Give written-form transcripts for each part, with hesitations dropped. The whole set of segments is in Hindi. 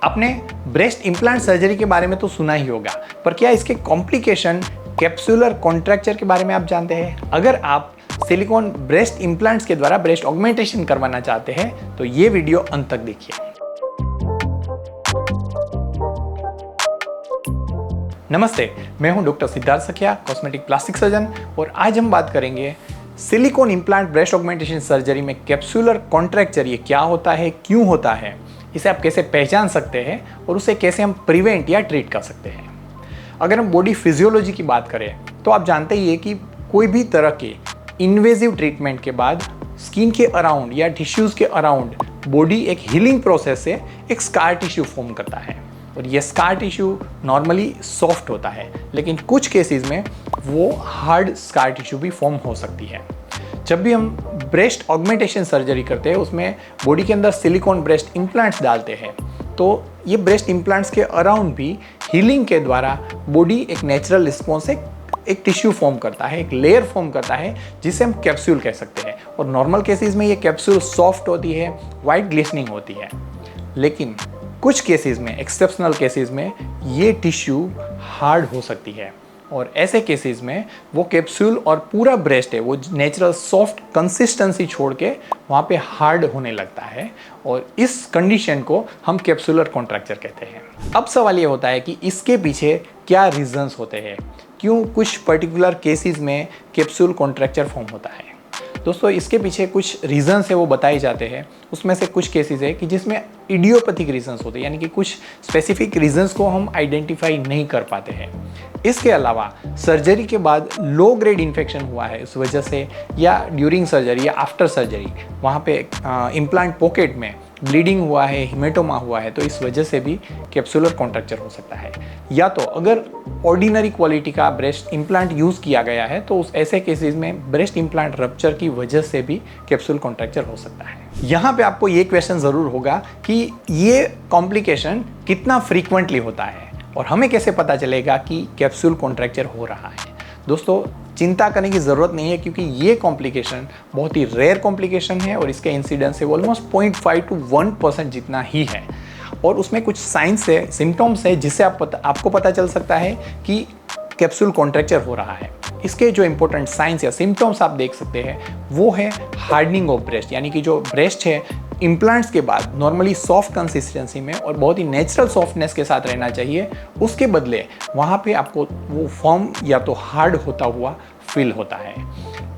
आपने ब्रेस्ट इम्प्लांट सर्जरी के बारे में तो सुना ही होगा, पर क्या इसके कॉम्प्लिकेशन कैप्सुलर कॉन्ट्रैक्चर के बारे में आप जानते हैं? अगर आप सिलिकॉन ब्रेस्ट इम्प्लांट्स के द्वारा ब्रेस्ट ऑगमेंटेशन करवाना चाहते हैं तो ये वीडियो अंत तक देखिए। नमस्ते, मैं हूं डॉक्टर सिद्धार्थ सखिया, कॉस्मेटिक प्लास्टिक सर्जन, और आज हम बात करेंगे silicon implant breast augmentation surgery में कैप्सुलर कॉन्ट्रैक्चर ये क्या होता है, क्यों होता है, इसे आप कैसे पहचान सकते हैं और उसे कैसे हम प्रिवेंट या ट्रीट कर सकते हैं। अगर हम बॉडी फिजियोलॉजी की बात करें तो आप जानते ही है कि कोई भी तरह के इन्वेजिव ट्रीटमेंट के बाद स्किन के अराउंड या टिश्यूज़ के अराउंड बॉडी एक हीलिंग प्रोसेस से एक स्कार टिश्यू फॉर्म करता है, और ये स्कार टिश्यू नॉर्मली सॉफ्ट होता है, लेकिन कुछ केसेस में वो हार्ड स्कार टिश्यू भी फॉर्म हो सकती है। जब भी हम ब्रेस्ट ऑगमेंटेशन सर्जरी करते हैं, उसमें बॉडी के अंदर सिलिकॉन ब्रेस्ट इम्प्लांट्स डालते हैं, तो ये ब्रेस्ट इम्प्लांट्स के अराउंड भी हीलिंग के द्वारा बॉडी एक नेचुरल रिस्पॉन्स से एक टिश्यू फॉर्म करता है, एक लेयर फॉर्म करता है, जिसे हम कैप्सूल कह सकते हैं। और नॉर्मल केसेस में ये कैप्सूल सॉफ्ट होती है, वाइट ग्लिसनिंग होती है, लेकिन कुछ केसेस में, एक्सेप्शनल केसेस में, ये टिश्यू हार्ड हो सकती है, और ऐसे केसेस में वो कैप्सूल और पूरा ब्रेस्ट है वो नेचुरल सॉफ्ट कंसिस्टेंसी छोड़ के वहाँ पे हार्ड होने लगता है, और इस कंडीशन को हम कैप्सुलर कॉन्ट्रैक्चर कहते हैं। अब सवाल ये होता है कि इसके पीछे क्या रीजंस होते हैं, क्यों कुछ पर्टिकुलर केसेस में कैप्सूल कॉन्ट्रैक्चर फॉर्म होता है। दोस्तों, इसके पीछे कुछ रीजंस है वो बताए जाते हैं। उसमें से कुछ केसेस है कि जिसमें इडियोपैथिक रीजंस होते हैं, यानी कि कुछ स्पेसिफिक रीजंस को हम आइडेंटिफाई नहीं कर पाते हैं। इसके अलावा सर्जरी के बाद लो ग्रेड इन्फेक्शन हुआ है इस वजह से, या ड्यूरिंग सर्जरी या आफ्टर सर्जरी वहाँ पे इम्प्लांट पॉकेट में ब्लीडिंग हुआ है, हिमेटोमा हुआ है, तो इस वजह से भी कैप्सुलर कॉन्ट्रैक्चर हो सकता है। या तो अगर ऑर्डिनरी क्वालिटी का ब्रेस्ट इम्प्लांट यूज़ किया गया है तो उस ऐसे केसेस में ब्रेस्ट इम्प्लांट रप्चर की वजह से भी कैप्सूल कॉन्ट्रैक्चर हो सकता है। यहाँ पे आपको ये क्वेश्चन ज़रूर होगा कि ये कॉम्प्लिकेशन कितना फ्रीक्वेंटली होता है और हमें कैसे पता चलेगा कि कैप्सूल कॉन्ट्रैक्चर हो रहा है। दोस्तों, चिंता करने की ज़रूरत नहीं है, क्योंकि ये कॉम्प्लिकेशन बहुत ही रेयर कॉम्प्लिकेशन है और इसके इंसिडेंस है ऑलमोस्ट 0.5 to 1% जितना ही है। और उसमें कुछ साइंस है, सिम्टम्स है, जिससे आपको पता चल सकता है कि कैप्सूल कॉन्ट्रैक्चर हो रहा है। इसके जो इंपॉर्टेंट साइंस या सिम्टम्स आप देख सकते हैं वो है हार्डनिंग ऑफ ब्रेस्ट, यानी कि जो ब्रेस्ट है इम्प्लांट्स के बाद नॉर्मली सॉफ्ट कंसिस्टेंसी में और बहुत ही नेचुरल सॉफ्टनेस के साथ रहना चाहिए, उसके बदले वहाँ पे आपको वो फॉर्म या तो हार्ड होता हुआ फील होता है।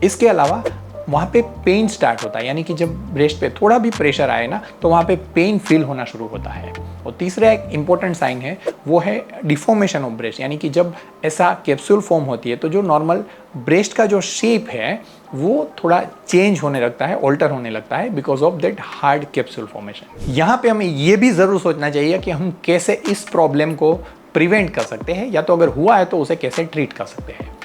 इसके अलावा वहाँ पे पेन स्टार्ट होता है, यानी कि जब ब्रेस्ट पे थोड़ा भी प्रेशर आए ना तो वहाँ पे पेन फील होना शुरू होता है। और तीसरा एक इम्पॉर्टेंट साइन है वो है डिफॉर्मेशन ऑफ ब्रेस्ट, यानी कि जब ऐसा कैप्सूल फॉर्म होती है तो जो नॉर्मल ब्रेस्ट का जो शेप है वो थोड़ा चेंज होने लगता है, ऑल्टर होने लगता है, because of that hard capsule formation. यहाँ पे हमें ये भी ज़रूर सोचना चाहिए कि हम कैसे इस प्रॉब्लम को प्रिवेंट कर सकते हैं, या तो अगर हुआ है तो उसे कैसे ट्रीट कर सकते हैं।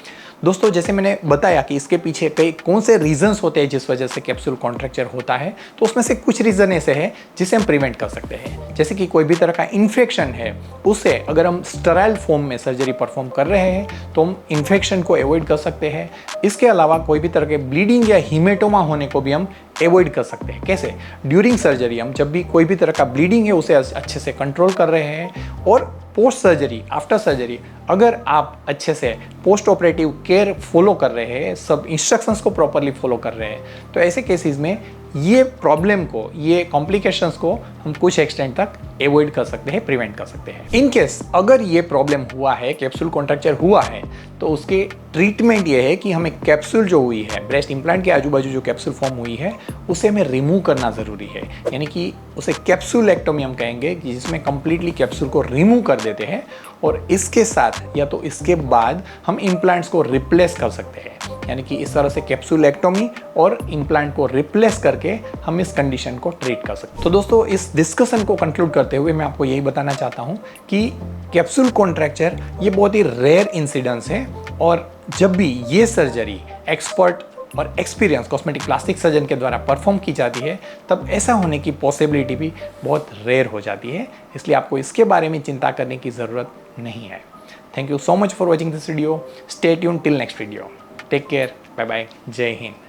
दोस्तों, जैसे मैंने बताया कि इसके पीछे कौन से रीजंस होते हैं जिस वजह से कैप्सूल कॉन्ट्रैक्चर होता है, तो उसमें से कुछ रीजन ऐसे हैं जिसे हम प्रिवेंट कर सकते हैं। जैसे कि कोई भी तरह का इन्फेक्शन है, उसे अगर हम स्टेराइल फॉर्म में सर्जरी परफॉर्म कर रहे हैं तो हम इन्फेक्शन को अवॉइड कर सकते हैं। इसके अलावा कोई भी तरह के ब्लीडिंग या हीमेटोमा होने को भी हम अवॉइड कर सकते हैं। कैसे? ड्यूरिंग सर्जरी हम जब भी कोई भी तरह का ब्लीडिंग है उसे अच्छे से कंट्रोल कर रहे हैं, और पोस्ट सर्जरी, आफ्टर सर्जरी अगर आप अच्छे से पोस्ट ऑपरेटिव केयर फॉलो कर रहे हैं, सब इंस्ट्रक्शंस को प्रॉपरली फॉलो कर रहे हैं, तो ऐसे केसेस में ये प्रॉब्लम को, ये कॉम्प्लिकेशंस को हम कुछ एक्सटेंट तक अवॉइड कर सकते हैं, प्रिवेंट कर सकते हैं। इन केस अगर ये प्रॉब्लम हुआ है, कैप्सूल कॉन्ट्रैक्चर हुआ है, तो उसके ट्रीटमेंट ये है कि हमें कैप्सूल जो हुई है, ब्रेस्ट इम्प्लांट के आजू बाजू जो कैप्सूल फॉर्म हुई है, उसे हमें रिमूव करना ज़रूरी है। यानी कि उसे कैप्सूलेक्टोमी हम कहेंगे, जिसमें कंप्लीटली कैप्सूल को रिमूव कर देते हैं, और इसके साथ या तो इसके बाद हम इम्प्लांट्स को रिप्लेस कर सकते हैं। यानी कि इस तरह से कैप्सूलेक्टोमी और इम्प्लांट को रिप्लेस करके हम इस कंडीशन को ट्रीट कर सकते हैं। तो दोस्तों, इस डिस्कशन को कंक्लूड करते हुए मैं आपको यही बताना चाहता हूँ कि कैप्सूल कॉन्ट्रैक्चर ये बहुत ही रेयर इंसिडेंस है, और जब भी ये सर्जरी एक्सपर्ट और एक्सपीरियंस कॉस्मेटिक प्लास्टिक सर्जन के द्वारा परफॉर्म की जाती है, तब ऐसा होने की पॉसिबिलिटी भी बहुत रेयर हो जाती है। इसलिए आपको इसके बारे में चिंता करने की ज़रूरत नहीं है। Thank you so much for watching this video. Stay tuned till next video. Take care, bye bye, जय हिंद।